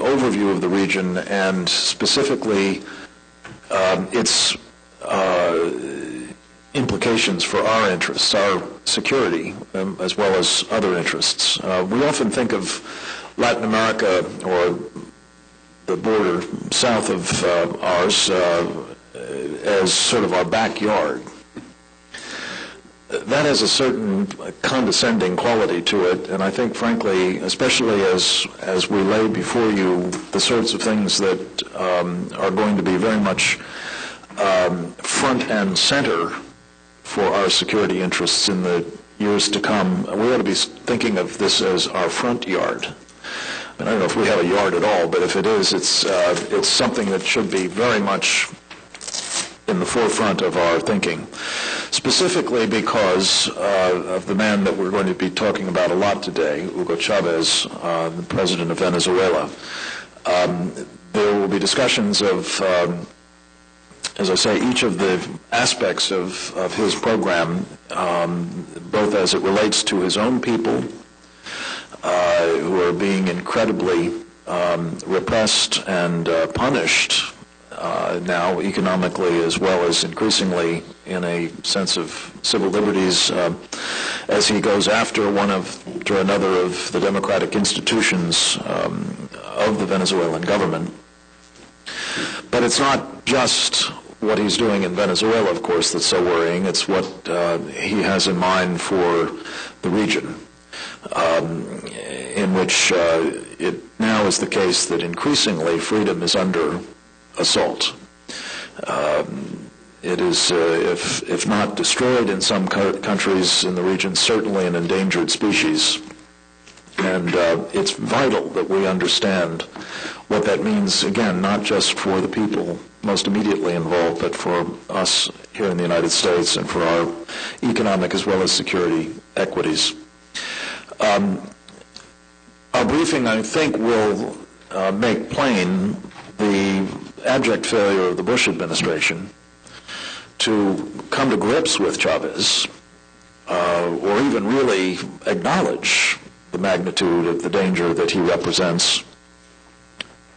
overview of the region and specifically its implications for our interests, our security, as well as other interests. We often think of Latin America or the border south of ours as sort of our backyard. That has a certain condescending quality to it, and I think, frankly, especially as we lay before you the sorts of things that are going to be very much front and center for our security interests in the years to come, we ought to be thinking of this as our front yard. I don't know if we have a yard at all, but if it is, it's something that should be very much in the forefront of our thinking, specifically because of the man that we're going to be talking about a lot today, Hugo Chavez, the president of Venezuela. There will be discussions of, as I say, each of the aspects of his program, both as it relates to his own people, who are being incredibly repressed and punished now economically, as well as increasingly in a sense of civil liberties, as he goes after another of the democratic institutions of the Venezuelan government. But it's not just what he's doing in Venezuela, of course, that's so worrying. It's what he has in mind for the region, in which it now is the case that increasingly freedom is under assault. It is, if not destroyed in some countries in the region, certainly an endangered species. And it's vital that we understand what that means, again, not just for the people most immediately involved, but for us here in the United States and for our economic as well as security equities. Our briefing, I think, will make plain the abject failure of the Bush administration to come to grips with Chavez, or even really acknowledge the magnitude of the danger that he represents.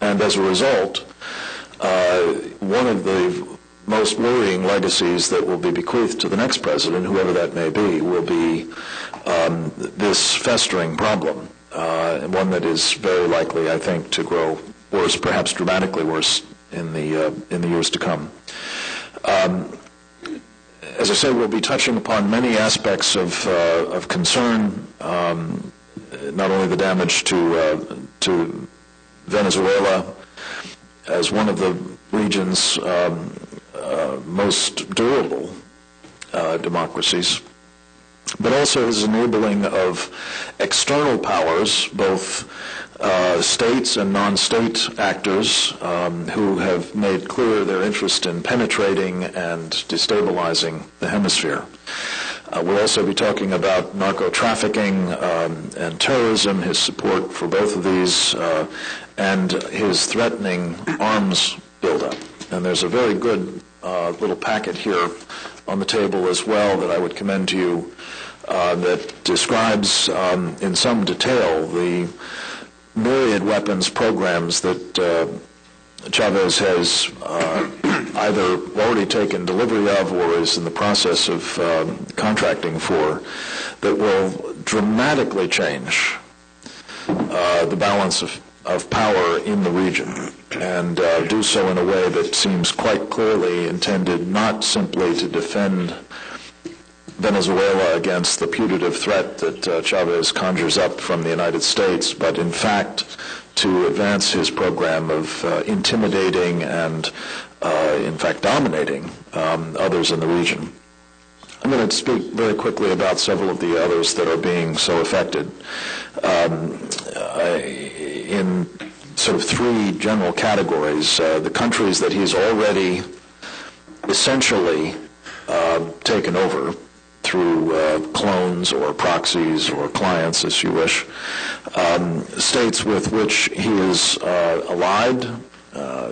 And as a result, one of the most worrying legacies that will be bequeathed to the next president, whoever that may be, will be this festering problem, and one that is very likely, I think, to grow worse, perhaps dramatically worse in the years to come. As I say, we'll be touching upon many aspects of concern, not only the damage to Venezuela as one of the region's most durable democracies, but also his enabling of external powers, both states and non-state actors who have made clear their interest in penetrating and destabilizing the hemisphere. We'll also be talking about narco-trafficking and terrorism, his support for both of these, and his threatening arms buildup. And there's a very good little packet here on the table as well that I would commend to you that describes in some detail the myriad weapons programs that Chavez has either already taken delivery of or is in the process of contracting for, that will dramatically change the balance of power in the region, and do so in a way that seems quite clearly intended not simply to defend Venezuela against the putative threat that Chavez conjures up from the United States, but in fact to advance his program of intimidating and, in fact, dominating others in the region. I'm going to speak very quickly about several of the others that are being so affected in sort of three general categories. The countries that he's already essentially taken over through clones or proxies or clients, as you wish, states with which he is allied.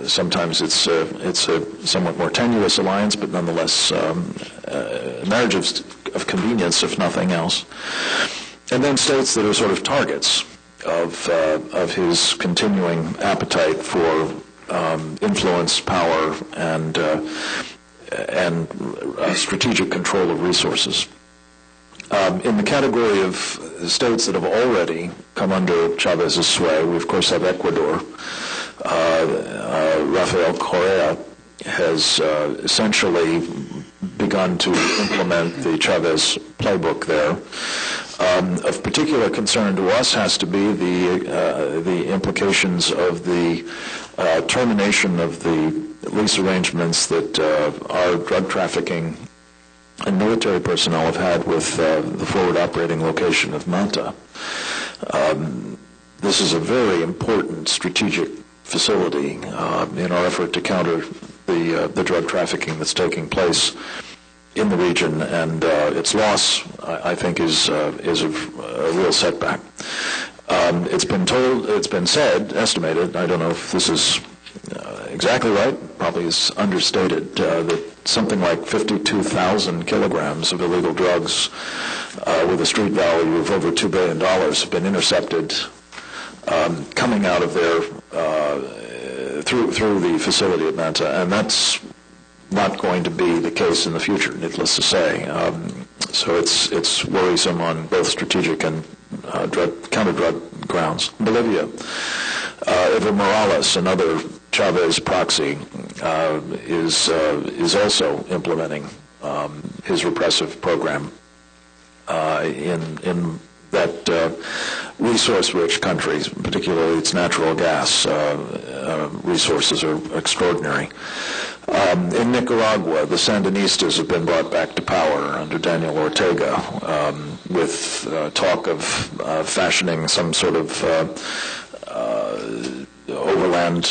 Sometimes it's a somewhat more tenuous alliance, but nonetheless a marriage of convenience, if nothing else. And then states that are sort of targets of his continuing appetite for influence, power, and strategic control of resources. In the category of states that have already come under Chavez's sway, we of course have Ecuador. Rafael Correa has essentially begun to implement the Chavez playbook there. Of particular concern to us has to be the implications of the termination of the lease arrangements that our drug trafficking and military personnel have had with the forward operating location of Manta. This is a very important strategic facility in our effort to counter the drug trafficking that's taking place in the region, and its loss, I think, is a real setback. It's been estimated, I don't know if this is exactly right, probably is understated, that something like 52,000 kilograms of illegal drugs with a street value of over $2 billion have been intercepted coming out of there through the facility at Manta, and that's not going to be the case in the future, needless to say. So it's worrisome on both strategic and counter-drug grounds. Bolivia, Evo Morales, another Chavez proxy, is also implementing his repressive program in that resource-rich country, particularly its natural gas resources are extraordinary. In Nicaragua, the Sandinistas have been brought back to power under Daniel Ortega, with talk of fashioning some sort of overland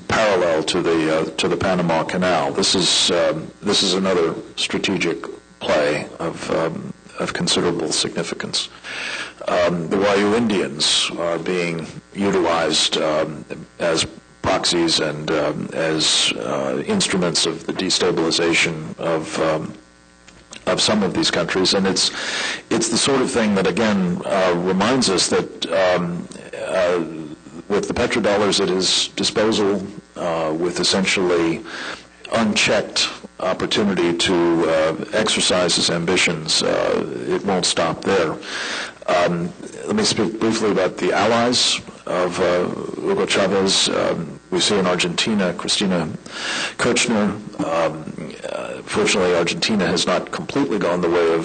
parallel to the Panama Canal. This is another strategic play of considerable significance. The Wayuu Indians are being utilized as proxies and as instruments of the destabilization of some of these countries, and it's the sort of thing that again reminds us that with the petrodollars at his disposal, with essentially unchecked opportunity to exercise his ambitions, it won't stop there. Let me speak briefly about the allies of Hugo Chavez. We see in Argentina, Cristina Kirchner. Fortunately, Argentina has not completely gone the way of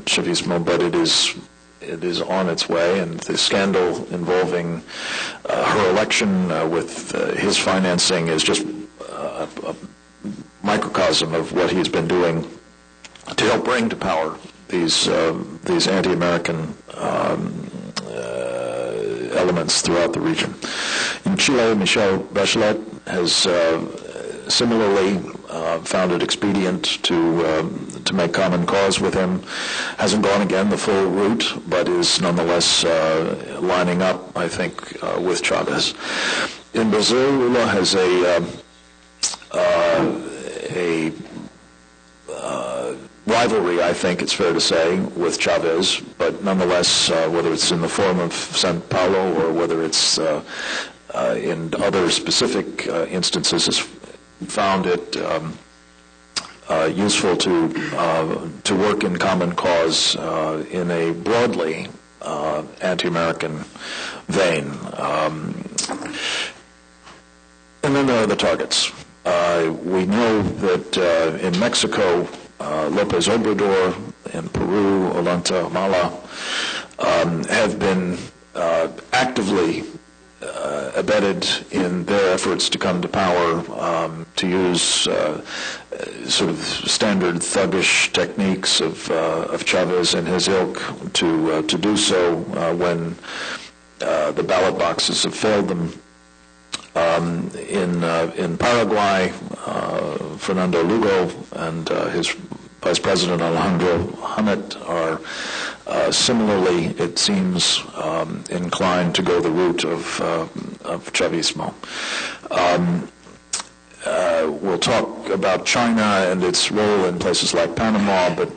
Chavismo, but it is on its way, and the scandal involving her election with his financing is just a microcosm of what he's been doing to help bring to power these anti-American elements throughout the region. In Chile, Michelle Bachelet has similarly found it expedient to make common cause with him. Hasn't gone again the full route, but is nonetheless lining up, I think, with Chavez. In Brazil, Lula has a rivalry, I think it's fair to say, with Chavez, but nonetheless, whether it's in the form of Sao Paulo or whether it's in other specific instances, has found it useful to work in common cause in a broadly anti-American vein. And then there are the targets. We know that in Mexico, López Obrador, in Peru, Ollanta Humala have been actively abetted in their efforts to come to power, to use sort of standard thuggish techniques of Chavez and his ilk to do so when the ballot boxes have failed them. In Paraguay, Fernando Lugo and his Vice President Alejandro Hamet are similarly, it seems, inclined to go the route of Chavismo. we'll talk about China and its role in places like Panama, but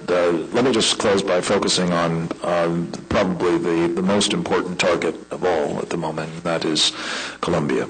let me just close by focusing on probably the most important target of all at the moment, and that is Colombia.